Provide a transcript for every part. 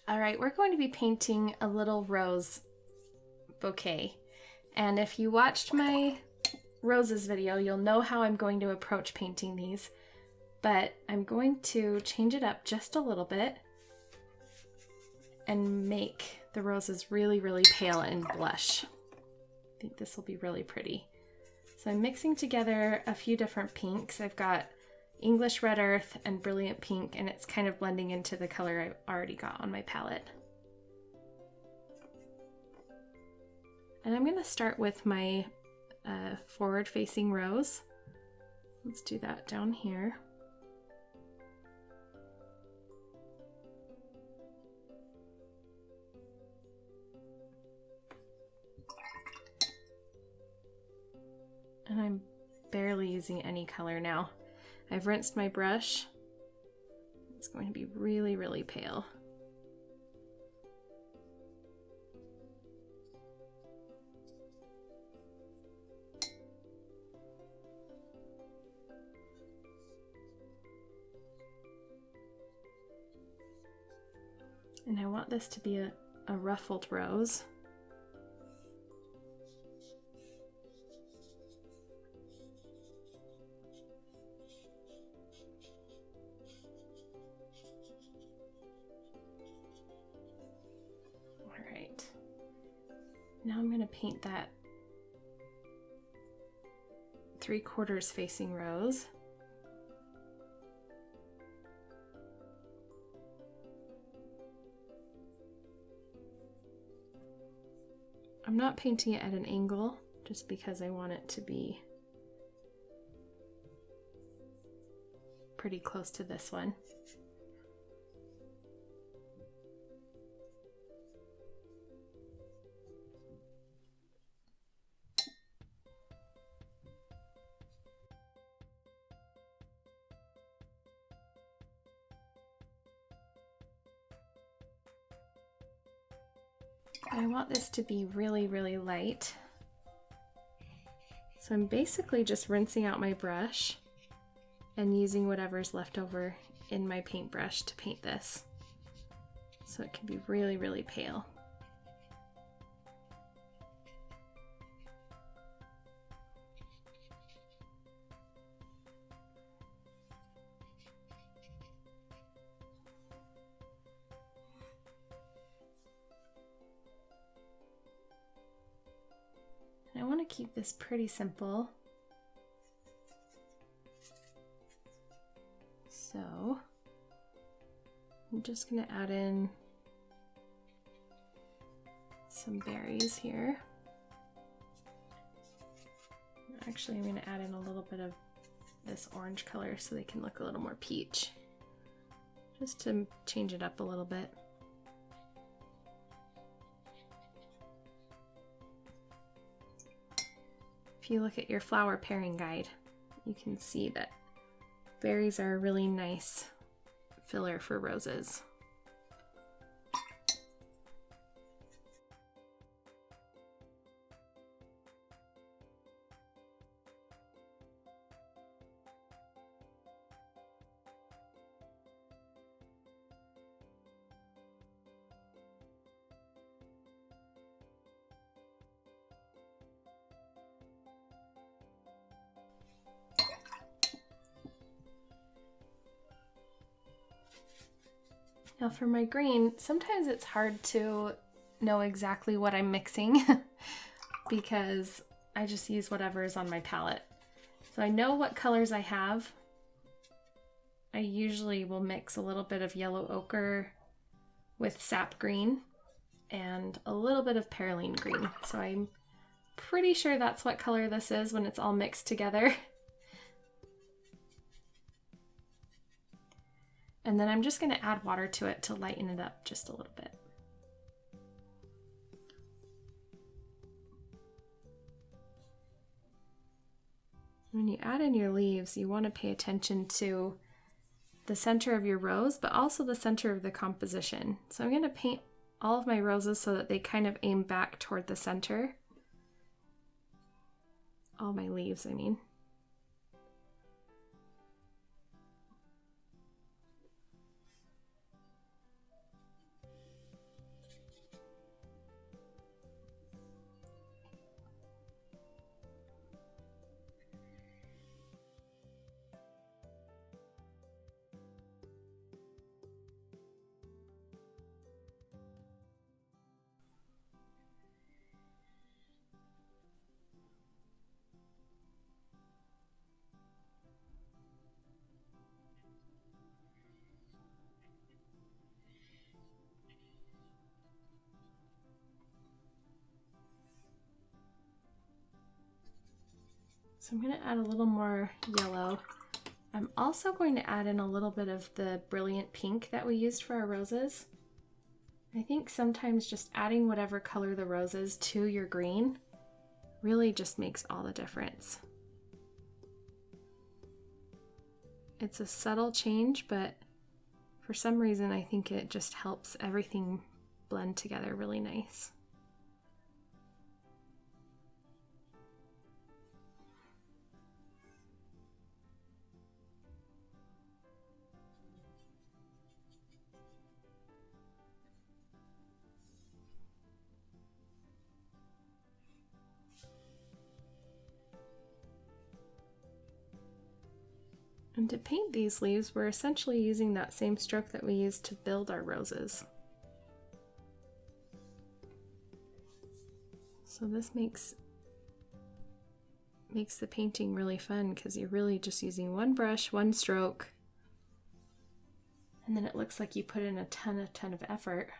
All right, we're going to be painting a little rose bouquet. And if you watched my roses video, you'll know how I'm going to approach painting these. But I'm going to change it up just a little bit and make the roses really, really pale and blush. I think this will be really pretty. So I'm mixing together a few different pinks. I've got English Red Earth and Brilliant Pink, and it's kind of blending into the color I've already got on my palette. And I'm going to start with my forward-facing rose. Let's do that down here. And I'm barely using any color now. I've rinsed my brush. It's going to be really, really pale. And I want this to be a ruffled rose. Now I'm going to paint that 3/4 facing rose. I'm not painting it at an angle just because I want it to be pretty close to this one. I want this to be really, really light. So I'm basically just rinsing out my brush and using whatever's left over in my paintbrush to paint this. So it can be really, really pale. I want to keep this pretty simple. So I'm just going to add in some berries here. Actually, I'm going to add in a little bit of this orange color so they can look a little more peach, just to change it up a little bit. If you look at your flower pairing guide, you can see that berries are a really nice filler for roses. Now for my green, sometimes it's hard to know exactly what I'm mixing because I just use whatever is on my palette. So I know what colors I have. I usually will mix a little bit of yellow ochre with sap green and a little bit of perylene green. So I'm pretty sure that's what color this is when it's all mixed together. And then I'm just going to add water to it to lighten it up just a little bit. When you add in your leaves, you want to pay attention to the center of your rose, but also the center of the composition. So I'm going to paint all of my roses so that they kind of aim back toward the center. All my leaves, I mean. So I'm going to add a little more yellow. I'm also going to add in a little bit of the brilliant pink that we used for our roses. I think sometimes just adding whatever color the rose is to your green really just makes all the difference. It's a subtle change, but for some reason I think it just helps everything blend together really nice. And to paint these leaves, we're essentially using that same stroke that we used to build our roses. So this makes the painting really fun because you're really just using one brush, one stroke, and then it looks like you put in a ton of effort.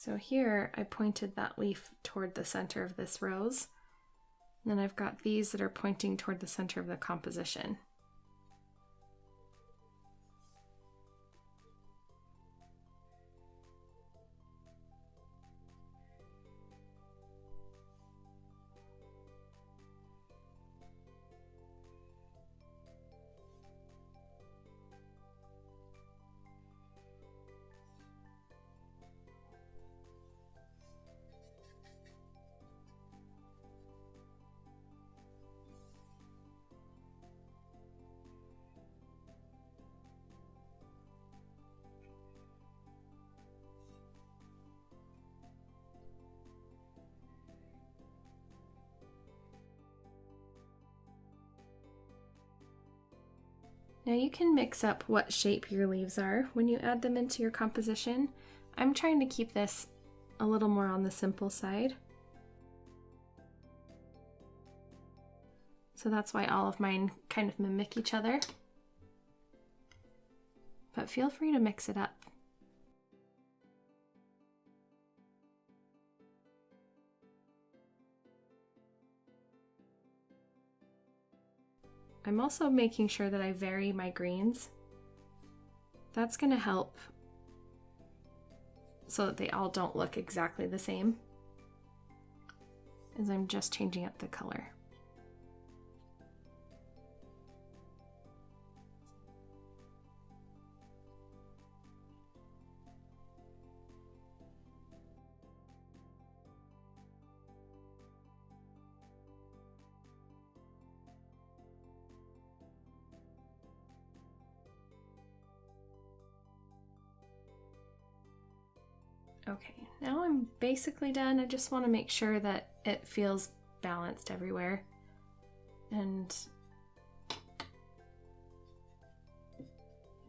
So here I pointed that leaf toward the center of this rose. And then I've got these that are pointing toward the center of the composition. Now you can mix up what shape your leaves are when you add them into your composition. I'm trying to keep this a little more on the simple side. So that's why all of mine kind of mimic each other. But feel free to mix it up. I'm also making sure that I vary my greens. That's going to help so that they all don't look exactly the same, as I'm just changing up the color. Okay, now I'm basically done. I just want to make sure that it feels balanced everywhere. And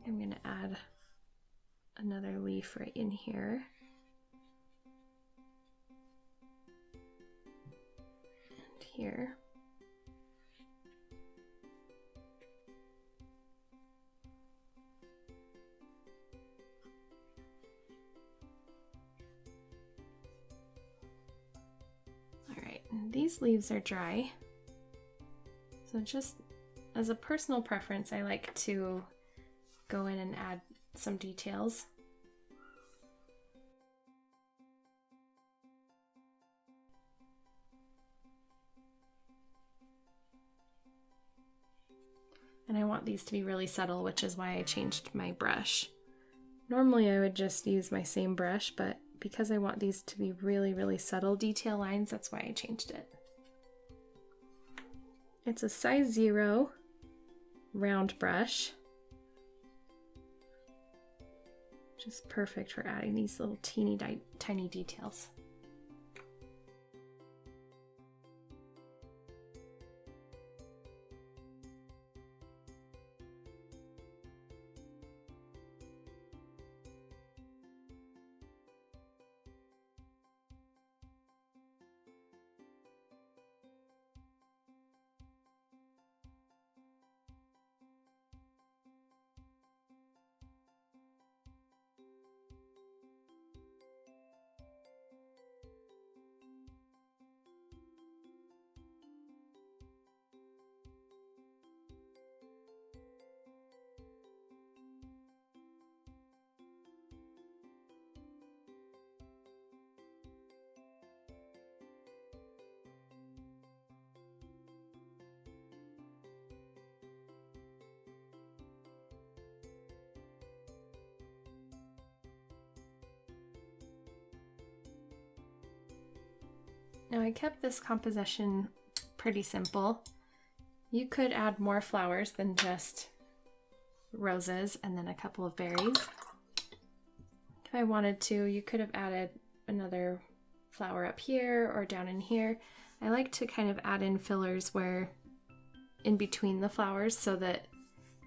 I'm going to add another leaf right in here. And here. These leaves are dry, so just as a personal preference, I like to go in and add some details. And I want these to be really subtle, which is why I changed my brush. Normally I would just use my same brush, but because I want these to be really, really subtle detail lines, that's why I changed it. It's a size 0 round brush. Just perfect for adding these little teeny tiny details. Now I kept this composition pretty simple. You could add more flowers than just roses and then a couple of berries. If I wanted to, you could have added another flower up here or down in here. I like to kind of add in fillers where in between the flowers so that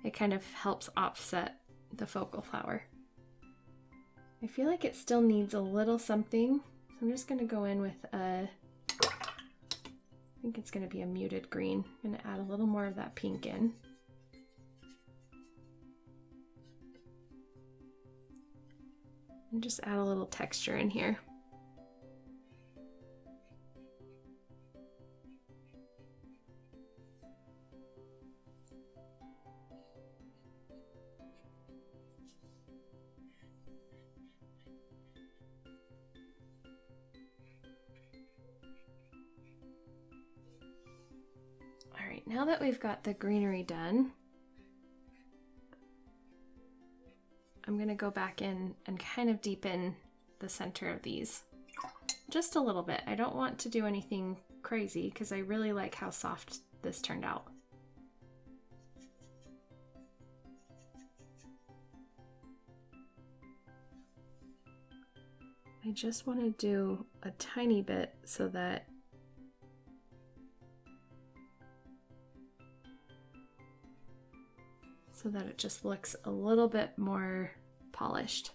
it kind of helps offset the focal flower. I feel like it still needs a little something, so I'm just going to go in with I think it's going to be a muted green. I'm going to add a little more of that pink in. And just add a little texture in here. All right, now that we've got the greenery done, I'm going to go back in and kind of deepen the center of these just a little bit. I don't want to do anything crazy because I really like how soft this turned out. I just want to do a tiny bit so that it just looks a little bit more polished.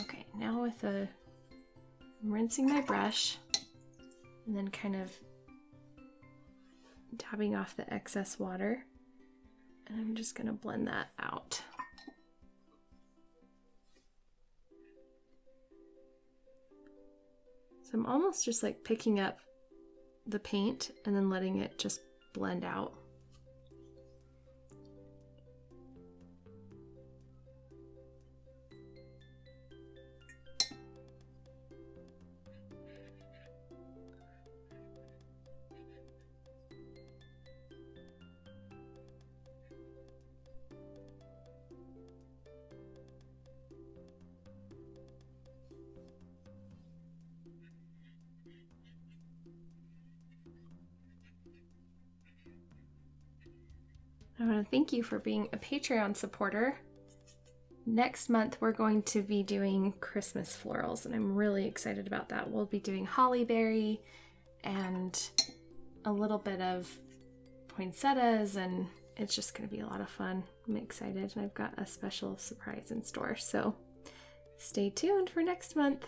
Okay, now with I'm rinsing my brush and then kind of dabbing off the excess water, and I'm just going to blend that out. So I'm almost just like picking up the paint and then letting it just blend out. I want to thank you for being a Patreon supporter. Next month, we're going to be doing Christmas florals, and I'm really excited about that. We'll be doing hollyberry and a little bit of poinsettias, and it's just going to be a lot of fun. I'm excited, and I've got a special surprise in store, so stay tuned for next month.